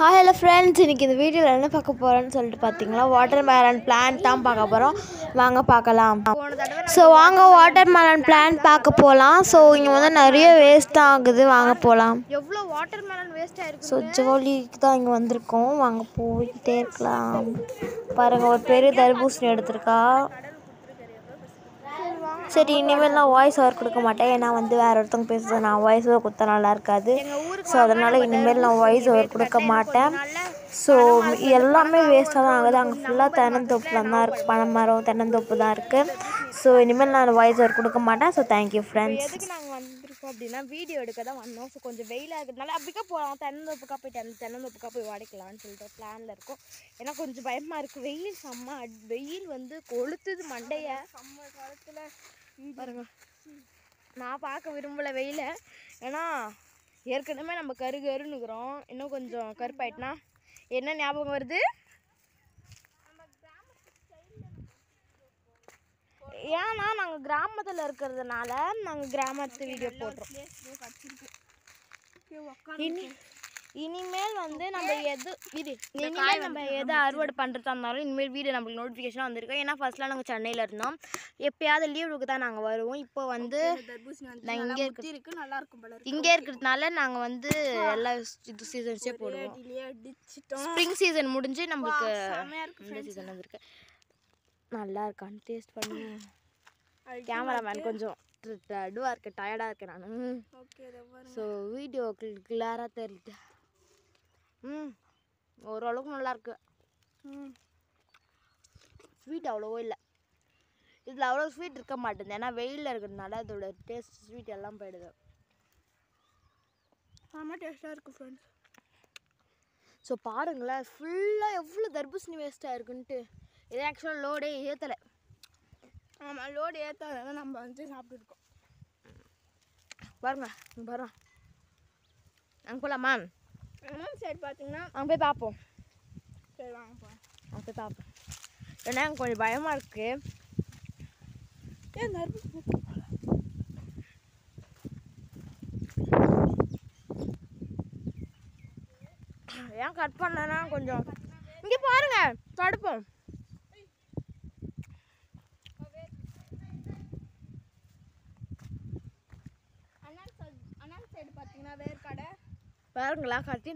Hi hello friends, இன்னைக்கு இந்த வீடியோவில் என்ன பார்க்க போகிறோன்னு சொல்லிட்டு பார்த்தீங்களா, வாட்டர்மெலன் பிளான்ட் தான் பார்க்க போகிறோம். வாங்க பார்க்கலாம். ஸோ வாங்க வாட்டர்மெலன் பிளான்ட் பார்க்க போகலாம். ஸோ இங்கே வந்து நிறைய வேஸ்ட் தான் ஆகுது. வாங்க போகலாம். எவ்வளோ வாட்டர்மெலன் வேஸ்ட் ஆயிருக்கு. ஸோ ஜோலிக்கு தான் இங்கே வந்திருக்கோம். வாங்க போய்கிட்டே இருக்கலாம். பாருங்கள், ஒரு பெரிய தர்பூசணி எடுத்திருக்கா. சரி, இனிமேல் நான் வாய்ஸ் ஓவர் கொடுக்க மாட்டேன். ஏன்னா வந்து வேறு ஒருத்தவங்க பேசுறது நான் வாய்ஸ் ஓவர் கொடுத்தா நல்லா இருக்காது. ஸோ அதனால் இனிமேல் நான் வாய்ஸ் ஓவர் கொடுக்க மாட்டேன். ஸோ எல்லாமே வேஸ்ட்டாக தான் ஆகுது. அங்கே ஃபுல்லாக தென்னந்தோப்புலாம் தான் இருக்குது, பனைமரம் தென்னந்தோப்பு தான் இருக்குது. ஸோ இனிமேல் நான் வாய்ஸ் ஓவர் கொடுக்க மாட்டேன். So thank you friends. எதுக்கு நாங்கள் வந்திருக்கோம் அப்படின்னா வீடியோ எடுக்க தான் வந்தோம். ஸோ கொஞ்சம் வெயிலாக இருக்கிறதுனால அப்படிக்கா போகலாம், தென்னந்தோப்புக்கா போயிட்டு அந்த தென்னந்தோப்புக்கா போய் உடைக்கலான்னு சொல்லிட்டு பிளானில் இருக்கும். ஏன்னா கொஞ்சம் பயமாக இருக்குது. வெயில் செம்ம வெயில் வந்து கொளுத்துது மண்டைய. செம்ம காலத்தில் பாருங்க, நான் பார்க்க விரும்பலை வெயில. ஏன்னா ஏற்கனவே நம்ம கருகருன்னுக்குறோம். இன்னும் கொஞ்சம் கருப்பாயிட்டுனா என்ன ஞாபகம் வருது? ஏன்னா நாங்கள் கிராமத்தில் இருக்கிறதுனால நாங்கள் கிராமத்து வீடியோ போடுறோம். இனிமேல் வந்து நம்ம எது அறுவடை பண்ணுறதா இருந்தாலும் இனிமேல் வீடியோ நம்மளுக்கு நோட்டிஃபிகேஷனாக வந்திருக்கோம். ஏன்னா ஃபர்ஸ்ட்லாம் நாங்கள் சென்னையில் இருந்தோம். எப்பயாவது லீவுக்கு தான் நாங்கள் வருவோம். இப்போ வந்து நான் இங்கே இருக்கிறதுனால நாங்கள் வந்து எல்லா இது சீசன்ஸே போடுவோம். ஸ்ப்ரிங் சீசன் முடிஞ்சு நம்மளுக்கு இந்த சீசன் வந்திருக்கு. நல்லா இருக்கான்னு டேஸ்ட் பண்ணுவோம். கேமராமேன் கொஞ்சம் இதுவாக இருக்கு, டயர்டாக இருக்கேன் நான். ஸோ வீடியோ கிளியராக தெரியுது. ஓரளவுக்கு நல்லாயிருக்கு. ஸ்வீட் அவ்வளோவோ இல்லை. இதில் அவ்வளோ ஸ்வீட் இருக்க மாட்டேங்குது. ஏன்னா வெயிலில் இருக்கிறதுனால அதோட டேஸ்ட் ஸ்வீட் எல்லாம் போயிடுது. செம்ம டேஸ்ட்டாக இருக்குது ஃப்ரெண்ட்ஸ். ஸோ பாருங்களேன், ஃபுல்லாக எவ்வளோ தர்பூசணி வேஸ்ட்டாக இருக்குன்ட்டு. இது ஆக்சுவலாக லோடே ஏற்றலை. ஆமாம், லோடு ஏற்றாத நம்ம வந்து சாப்பிட்டுருக்கோம். பாருங்க பாருங்க, அங்கே போகலாமா? சரி, பார்த்தீங்கன்னா அங்கே போய் பார்ப்போம். சரி வாங்க போகலாம். அங்கே போய் பார்ப்போம். ஏன்னா எனக்கு கொஞ்சம் பயமாக இருக்குது. ஏன் கட் பண்ணனா கொஞ்சம் இங்கே பாருங்க, தடுப்போம். பார்த்தீங்கன்னா வேர்க்கடை பாருங்களா கட்டி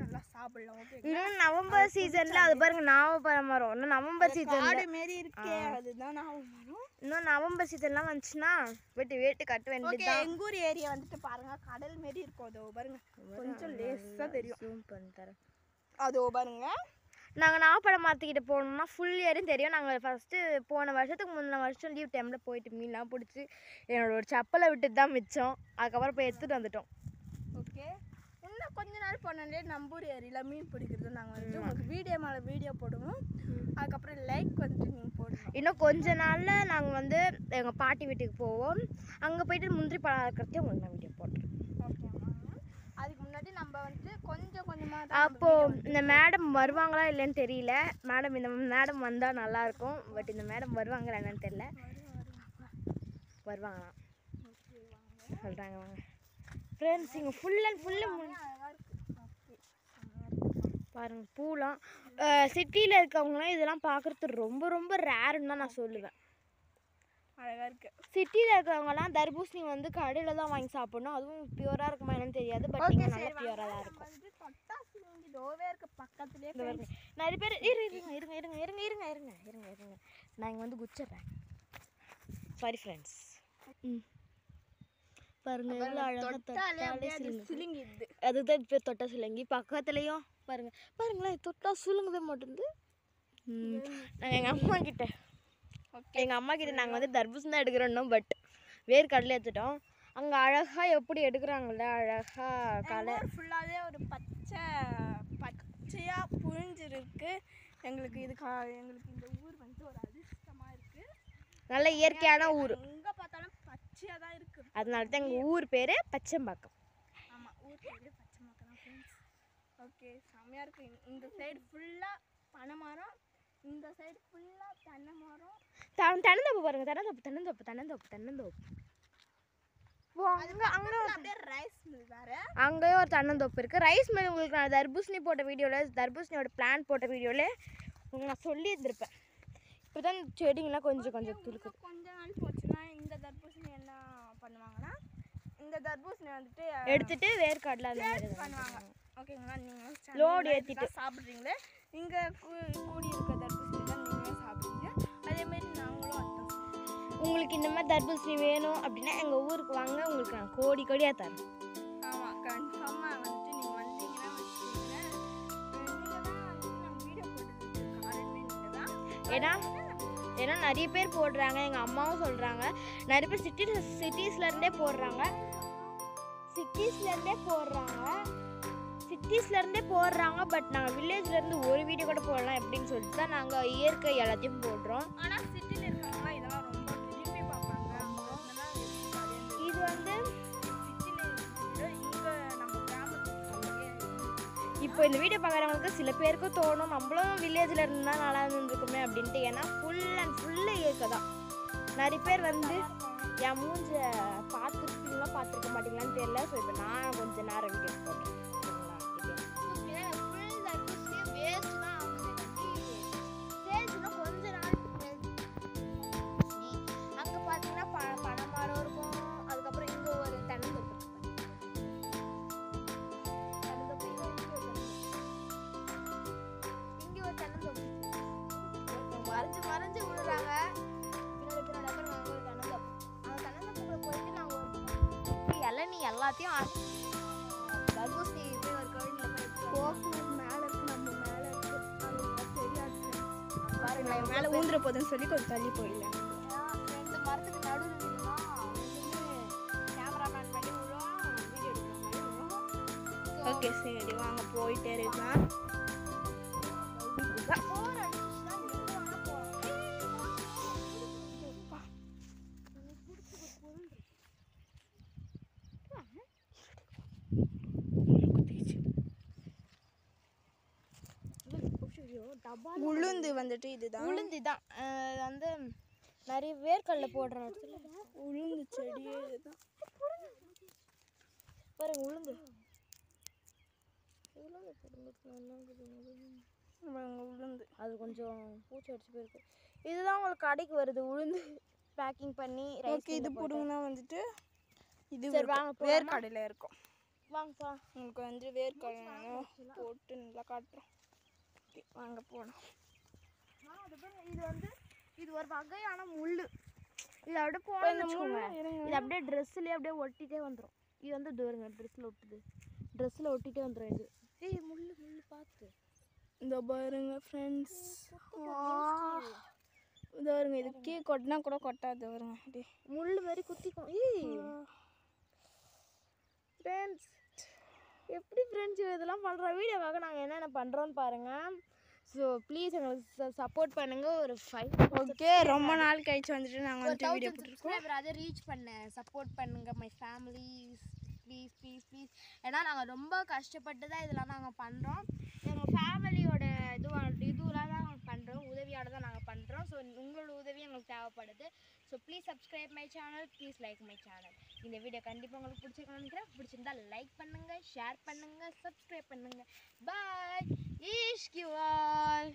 நல்லா சாப்பிடலாம். ஓகே, இன்னும் நவம்பர் சீசன்ல அது பாருங்க, நாவப்பழம் மரம் இன்னும் நவம்பர் சீசன்ல மாரி இருக்கே, அதுதான் நாவப்பழம். இன்னும் நவம்பர் சீசன்லாம் வந்துச்சுன்னா வேட்டு கட்ட வேண்டியதுதான். எங்க ஊர் ஏரியா வந்துட்டு பாருங்க, கடல் மாரி இருக்கும். அதோ பாருங்க, கொஞ்சம் லேசா தெரியும். ஜூம் பண்ணி தரேன். அதோ பாருங்க, நாங்கள் நாகப்பழம் மாற்றிக்கிட்டு போனோம்னா ஃபுல் ஏரியும் தெரியும். நாங்கள் ஃபஸ்ட்டு போன வருஷத்துக்கு முந்தின வருஷம் லீவ் டைமில் போயிட்டு மீன்லாம் பிடிச்சி என்னோட ஒரு செப்பலை விட்டுட்டு தான் மிச்சம். அதுக்கப்புறம் போய் எடுத்துகிட்டு வந்துட்டோம். ஓகே, இன்னும் கொஞ்ச நாள் போனாலே நம்பூர் ஏரியில் மீன் பிடிக்கிறது நாங்கள் வந்துட்டு உங்களுக்கு வீடியோ மேலே வீடியோ போடுவோம். அதுக்கப்புறம் லைக் வந்துட்டு நீங்கள் போடுவோம். இன்னும் கொஞ்ச நாளில் நாங்கள் வந்து எங்கள் பாட்டி வீட்டுக்கு போவோம். அங்கே போயிட்டு முந்திரி பழம் இருக்கிறதே உங்களுக்கு நான் வீடியோ போடுறேன். ஓகேம்மா, அதுக்கு முன்னாடி நம்ம வந்துட்டு கொஞ்சம் கொஞ்சமாக அப்போது இந்த மேடம் வருவாங்களா இல்லைன்னு தெரியல. இந்த மேடம் வந்தால் நல்லாயிருக்கும். பட் இந்த மேடம் வருவாங்களா என்னன்னு தெரியல. வருவாங்களாம் சொல்கிறாங்க. வாங்க ஃப்ரெண்ட்ஸ், இங்கே ஃபுல் அண்ட் ஃபுல்லு பாருங்கள் பூலாம். சிட்டியில் இருக்கவங்களாம் இதெல்லாம் பார்க்குறது ரொம்ப ரொம்ப ரேருன்னு தான் நான் சொல்லுவேன். அழகாக இருக்குது. சிட்டியில் இருக்கிறவங்கலாம் தர்பூசணி வந்து கடையில் தான் வாங்கி சாப்பிடணும். அதுவும் பியூராக இருக்குமா என்னன்னு தெரியாது. பட் இங்கே நல்லா பியூராக தான் இருக்கும். வந்து தொட்டாசி டோவே இருக்க பக்கத்துலேயே நிறைய பேர் இருங்க நான் இங்கே வந்து குச்சிட்றேன். Sorry friends. பாருங்க எவ்வளோ அழகாக தொட்டாலே சிலுங்கிது. அதுதான் இப்போ தொட்டா சிலுங்கி. பக்கத்துலேயும் பாருங்களேன் தொட்டா சுலுங்குதே மாட்டேங்குது. நாங்கள் எங்கள் அம்மா கிட்ட நாங்கள் வந்து தர்பூசணி தான் எடுக்கிறோம். பட் வேர்க்கடலை எடுத்துட்டோம். அங்கே அழகாக எப்படி எடுக்கிறாங்கல்ல, அழகாக கலை ஃபுல்லாகவே ஒரு பச்சையாக புழிஞ்சிருக்கு. எங்களுக்கு இந்த ஊர் வந்து ஒரு அதிர்ஷ்டமாக இருக்குது. நல்ல இயற்கையான ஊர். எங்கே பார்த்தாலும் பச்சையாக தான் இருக்குது. அதனால தான் எங்கள் ஊர் பேர் பச்சைம்பாக்கம். ஆமாம், ஊர் பேர் பச்சைம்பாக்கம் தான் ஃப்ரெண்ட்ஸ். ஓகே, செம்மையாக இருக்குது. இந்த சைடு ஃபுல்லாக பனை மரம், இந்த சைடு ஃபுல்லாக தென்னை மரம். தென்னந்தோப்பு பாருங்கள். தென்னந்தோப்பு. அப்படியே ரைஸ் மில் வேறு. அங்கேயும் ஒரு தென்னந்தோப்பு இருக்குது. ரைஸ் மில் உங்களுக்கு நான் தர்பூசணி போட்ட வீடியோவில், தர்பூசணியோட பிளான் போட்ட வீடியோவில் உங்களுக்கு நான் சொல்லியிருந்திருப்பேன். இப்போ தான் செடிங்கெலாம் கொஞ்சம் துளுக்குது. கொஞ்ச நாள் போச்சுன்னா இந்த தர்பூசணி என்ன பண்ணுவாங்கன்னா, இந்த தர்பூசணி வந்துட்டு எடுத்துட்டு வேர்க்கடலை அந்த மாதிரி பண்ணுவாங்க. ஓகேங்களா, நீங்கள் லோடு ஏற்றிட்டு சாப்பிட்றீங்களே, இங்கே கூடி இருக்க தர்பூசணி தான் நீங்களும் சாப்பிட்றீங்க. அதேமாரி நாங்களும் அதுதான். உங்களுக்கு இந்த மாதிரி தர்பூசணி வேணும் அப்படின்னா எங்கள் ஊருக்கு வாங்க, உங்களுக்கு நான் கோடியாக தரேன். ஆமாம், கன்ஃபார்மாக வந்துட்டு நீங்கள் வந்தீங்கன்னா வச்சுக்கோங்களேன். நீங்கள் தான் வந்துட்டு நாங்கள் வீடியோ போட்டுருக்கோம். காரணமே நீங்கள் தான். ஏன்னா நிறைய பேர் போடுறாங்க. எங்கள் அம்மாவும் சொல்கிறாங்க நிறைய பேர் சிட்டிஸ்லேருந்தே போடுறாங்க. பட் நாங்கள் வில்லேஜ்லேருந்து ஒரு வீடியோ கூட போடலாம் எப்படின்னு சொல்லிட்டு தான் நாங்கள் இயற்கை எல்லாத்தையும் போடுறோம். ஆனால் சிட்டியில் இருக்கவங்களாம் இதெல்லாம் ரொம்ப விரும்பி பார்ப்பாங்க. இது வந்து சிட்டியில் இங்கே நம்ம கிராமத்துக்கு இப்போ இந்த வீடியோ பார்க்குறவங்களுக்கு சில பேருக்கு தோணும் நம்மளும் வில்லேஜில் இருந்தால் நல்லா இருந்துருக்குமே அப்படின்ட்டு. ஏன்னா ஃபுல் அண்ட் ஃபுல்லு இயற்கை தான். நிறைய பேர் வந்து என் மூஞ்ச பார்த்துருக்க மாட்டீங்களான்னு தெரியல. ஸோ இப்போ நான் கொஞ்சம் நேரம் வீடியோ போட்டேன். அங்கே பார்த்தீங்கன்னா பனை மரம் இருக்கும். அதுக்கப்புறம் இங்கே ஒரு தென்னந்தோப்பு இருக்கு. இங்கே ஒரு தென்னந்தோப்பு மறைஞ்சு விழுறாங்க. பின்னாடி ஒரு தென்னந்தோப்பு. அந்த தென்னந்தோப்புக்குள்ள போயிட்டு நாங்கள் இளநீ எல்லாத்தையும் தர்பூசணி போய் ஒரு கோயிலில் போய் மேலே இருக்கு, நம்ம மேலே இருக்கு. அது தெரியாது பாருங்களேன். மேலே ஊந்துற போதுன்னு சொல்லி கொஞ்சம் தள்ளி போயிடலாம். ரெண்டு மரத்துக்கு நடுவில் கேமராமேன் பண்ணி விழுவோம், வீடியோ எடுக்கிற மாதிரி விழுவோம். ஓகே, சரி வாங்க போயிட்டே இருக்கலாம். உளுந்து வந்துட்டு இதுதான். உளுந்து தான் வந்து நிறைய வேர்க்கடலை போடுற இடத்துல உளுந்து செடியே இதுதான் பாருங்க. உளுந்து உளுந்து அது கொஞ்சம் பூச்சி அடிச்சு போயிருக்கு. இதுதான் உங்களுக்கு கடைக்கு வருது உளுந்து பேக்கிங் பண்ணி. ஓகே, இது போடுங்கன்னா வந்துட்டு இது சரி வாங்க வேர்க்கடையில் இருக்கும். வாங்கப்பா, உங்களுக்கு வந்து வேர்க்கடலை போட்டு நல்லா காட்டுறோம். வாங்க போனோம். இது வந்து இது ஒரு வகையான முள். இது அப்படியே போனோம்னு இது அப்படியே ட்ரெஸ்ஸுலேயே அப்படியே ஒட்டிகிட்டே வந்துடும். இது வந்து தூரங்க ட்ரெஸ்ஸில் ஒட்டுது. ட்ரெஸ்ஸில் ஒட்டிகிட்டே வந்துடும் இது. முள் பார்த்து இந்த பாருங்க ஃப்ரெண்ட்ஸ், இந்த பாருங்க இது கீ கொட்டினா கூட கொட்டாது பாருங்க. அப்படி முள் மாதிரி குத்திக்கும். ஃப்ரெண்ட்ஸ் எப்படி ஃப்ரெண்ட்ஸ் இதெல்லாம் பண்ணுற வீடியோவாக நாங்கள் என்னென்ன பண்ணுறோன்னு பாருங்கள். ஸோ ப்ளீஸ் எங்களுக்கு சப்போர்ட் பண்ணுங்கள். ஒரு 5 ஓகே, ரொம்ப நாள் கழிச்சு வந்துட்டு நாங்கள் வந்துட்டு வீடியோ 1000 சப்ஸ்கிரைபர் அதை ரீச் பண்ண சப்போர்ட் பண்ணுங்கள் my families. Please please please. ஏன்னா நாங்கள் ரொம்ப கஷ்டப்பட்டு தான் இதெல்லாம் நாங்கள் பண்ணுறோம். எங்கள் ஃபேமிலியோட இதுவெலாம் தான் நாங்கள் பண்ணுறோம், உதவியோடு தான் நாங்கள் பண்ணுறோம். ஸோ உங்களோட உதவி எங்களுக்கு தேவைப்படுது. So please subscribe my channel, please like my channel. இந்த வீடியோ கண்டிப்பாக உங்களுக்கு பிடிச்சிருக்கணும்னு நினைக்கிறேன். பிடிச்சிருந்தா லைக் பண்ணுங்கள், ஷேர் பண்ணுங்கள், சப்ஸ்கிரைப் பண்ணுங்கள். பாய். Wish you all.